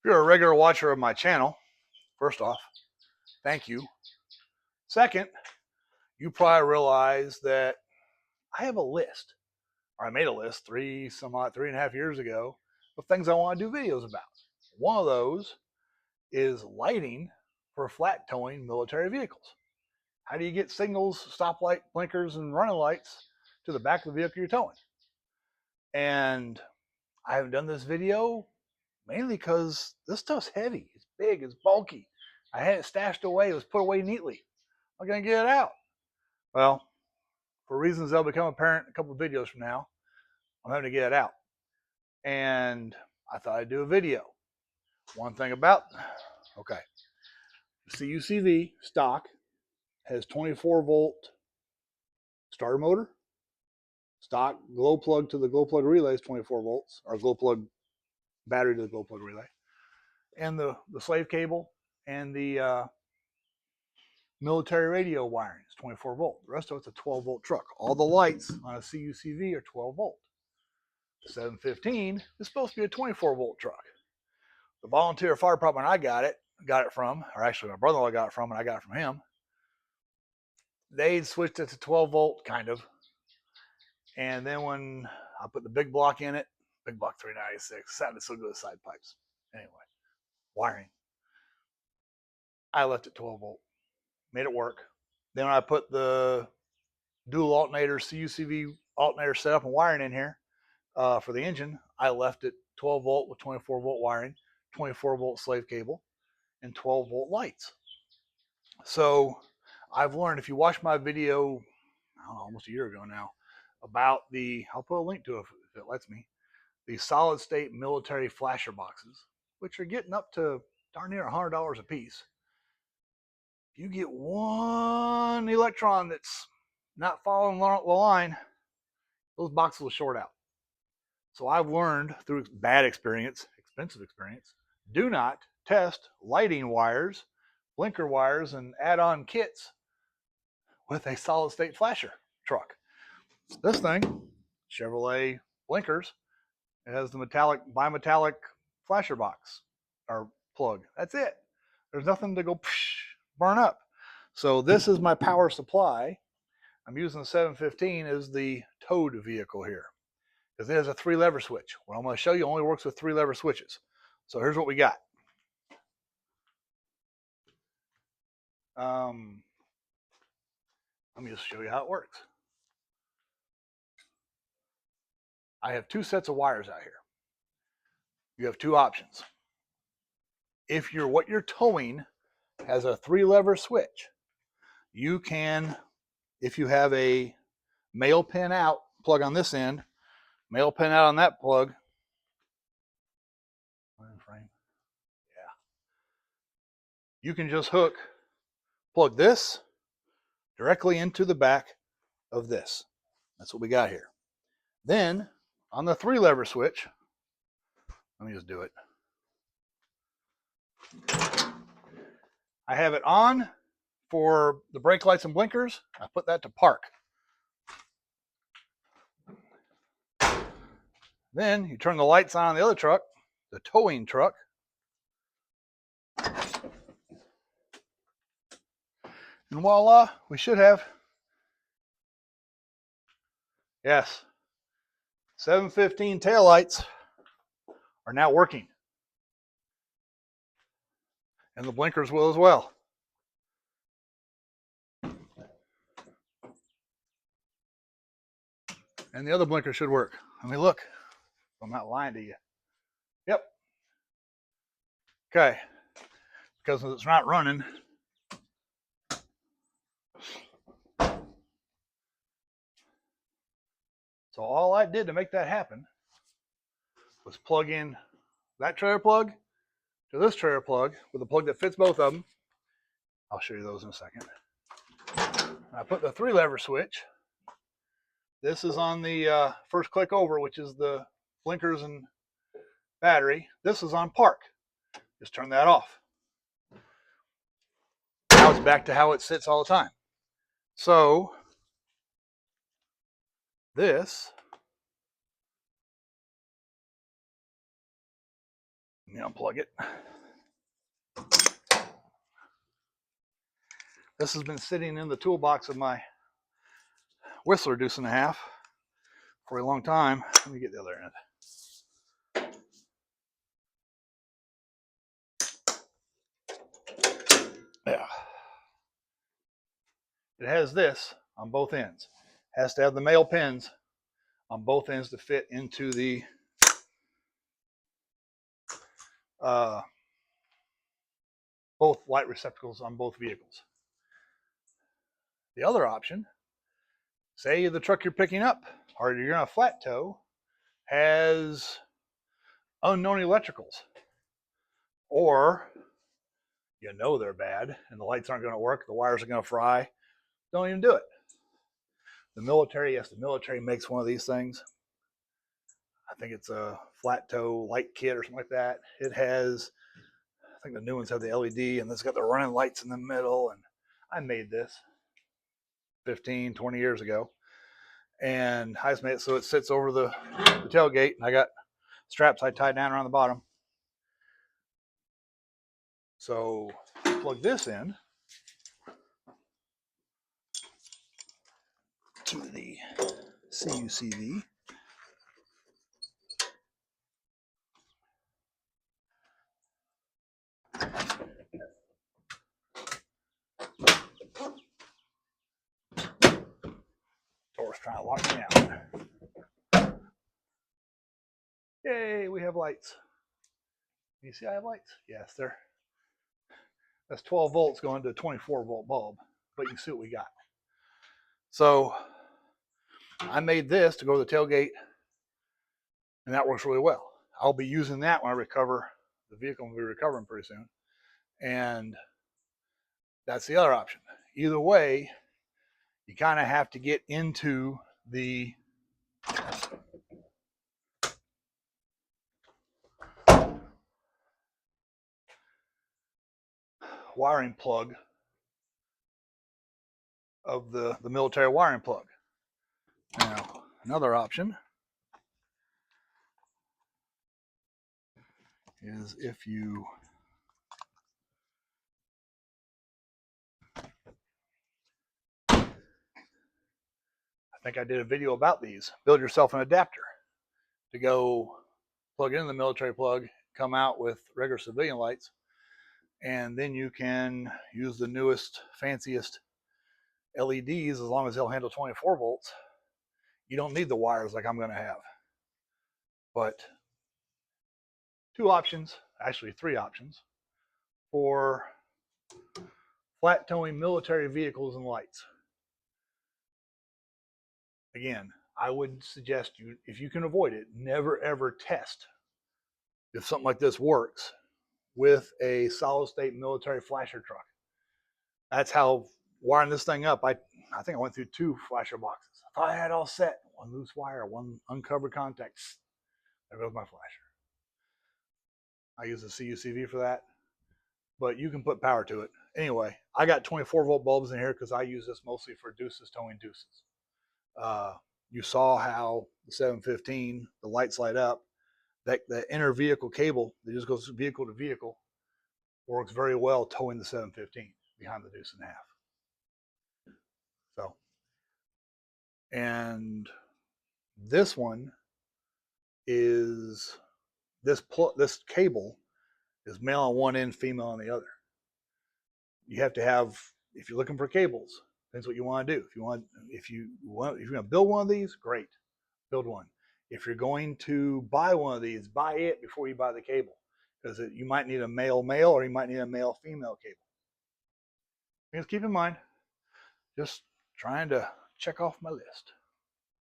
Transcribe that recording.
If you're a regular watcher of my channel, first off, thank you. Second, you probably realize that I have a list, or I made a list 3.5 years ago of things I want to do videos about. One of those is lighting for flat towing military vehicles. How do you get signals, stoplight, blinkers, and running lights to the back of the vehicle you're towing? And I haven't done this video mainly because this stuff's heavy. It's big. It's bulky. I had it stashed away. It was put away neatly. I'm going to get it out. Well, for reasons that'll become apparent a couple of videos from now, I'm having to get it out. And I thought I'd do a video. One thing about, okay, CUCV stock has 24 volt starter motor. Stock glow plug to the glow plug relay is 24 volts, or glow plug battery to the glow plug relay. And the slave cable and the military radio wiring is 24 volt. The rest of it's a 12 volt truck. All the lights on a CUCV are 12 volt. The 715 is supposed to be a 24 volt truck. The volunteer fire department I got it from, or actually my brother-in-law got it from, and I got it from him. They switched it to 12 volt, kind of. And then when I put the big block in it, big block 396, sounded so good with side pipes. Anyway, wiring. I left it 12 volt, made it work. Then when I put the dual alternator, CUCV alternator setup and wiring in here for the engine, I left it 12 volt with 24 volt wiring, 24 volt slave cable, and 12 volt lights. So I've learned, if you watch my video, I don't know, almost a year ago now, about I'll put a link to it if it lets me, the solid state military flasher boxes, which are getting up to darn near $100 a piece. If you get one electron that's not following the line, those boxes will short out. So I've learned through bad experience, expensive experience, do not test lighting wires, blinker wires, and add-on kits with a solid state flasher truck. This thing, Chevrolet blinkers, it has the bimetallic flasher box or plug. That's it. There's nothing to go burn up. So this is my power supply. I'm using the 715 as the towed vehicle here, because it has a 3-lever switch. What I'm going to show you only works with 3-lever switches. So here's what we got. Let me just show you how it works. I have 2 sets of wires out here. You have 2 options. If what you're towing has a 3-lever switch, you can, if you have a male pin out plug on this end, male pin out on that plug. Frame. Yeah. You can just plug this directly into the back of this. That's what we got here. Then on the 3-lever switch, let me just do it. I have it on for the brake lights and blinkers. I put that to park. Then you turn the lights on the other truck, the towing truck. And voila, we should have, yes, 715 taillights are now working. And the blinkers will as well. And the other blinker should work. Let me look. I'm not lying to you. Yep. Okay. Because it's not running. So all I did to make that happen was plug in that trailer plug to this trailer plug with a plug that fits both of them. I'll show you those in a second. I put the 3-lever switch. This is on the first click over, which is the blinkers and battery. This is on park. Just turn that off. Now it's back to how it sits all the time. So this Unplug it. This has been sitting in the toolbox of my Whistler deuce and a half for a long time. Let me get the other end. Yeah. It has this on both ends. It has to have the male pins on both ends to fit into the both light receptacles on both vehicles. The other option, say the truck you're picking up or you're going to flat tow has unknown electricals, or you know they're bad and the lights aren't going to work, the wires are going to fry, don't even do it. The military, yes, the military makes one of these things. I think it's a flat tow light kit or something like that. It has, I think the new ones have the LED and it's got the running lights in the middle. And I made this 15, 20 years ago. And I just made it so it sits over the tailgate, and I got straps I tied down around the bottom. So plug this in to the CUCV. Door's trying to lock me out. Yay, we have lights. Can you see I have lights? Yes, that's 12 volts going to a 24 volt bulb, but you can see what we got. So I made this to go to the tailgate, and that works really well. I'll be using that when I recover. The vehicle will be recovering pretty soon. And that's the other option. Either way, you kind of have to get into the wiring plug of the military wiring plug. Now, another option is if you I think I did a video about these. Build yourself an adapter to go plug in the military plug, come out with regular civilian lights, and then you can use the newest, fanciest LEDs as long as they'll handle 24 volts. You don't need the wires like I'm going to have. But two options, actually three options, for flat towing military vehicles and lights. Again, I would suggest you, if you can avoid it, never ever test if something like this works with a solid state military flasher truck. That's how wiring this thing up. I think I went through 2 flasher boxes. I thought I had all set. One loose wire, one uncovered contact. There goes my flasher. I use the CUCV for that, but you can put power to it. Anyway, I got 24 volt bulbs in here because I use this mostly for deuces towing deuces. You saw how the 715, the lights light up. That inner vehicle cable that just goes vehicle to vehicle works very well towing the 715 behind the deuce and a half. So, and this one is this cable is male on one end, female on the other. You have to have, if you're looking for cables, depends what you want to do. If you're going to build one of these, great, build one. If you're going to buy one of these, buy it before you buy the cable, because you might need a male or you might need a male female cable. Just keep in mind, just trying to check off my list.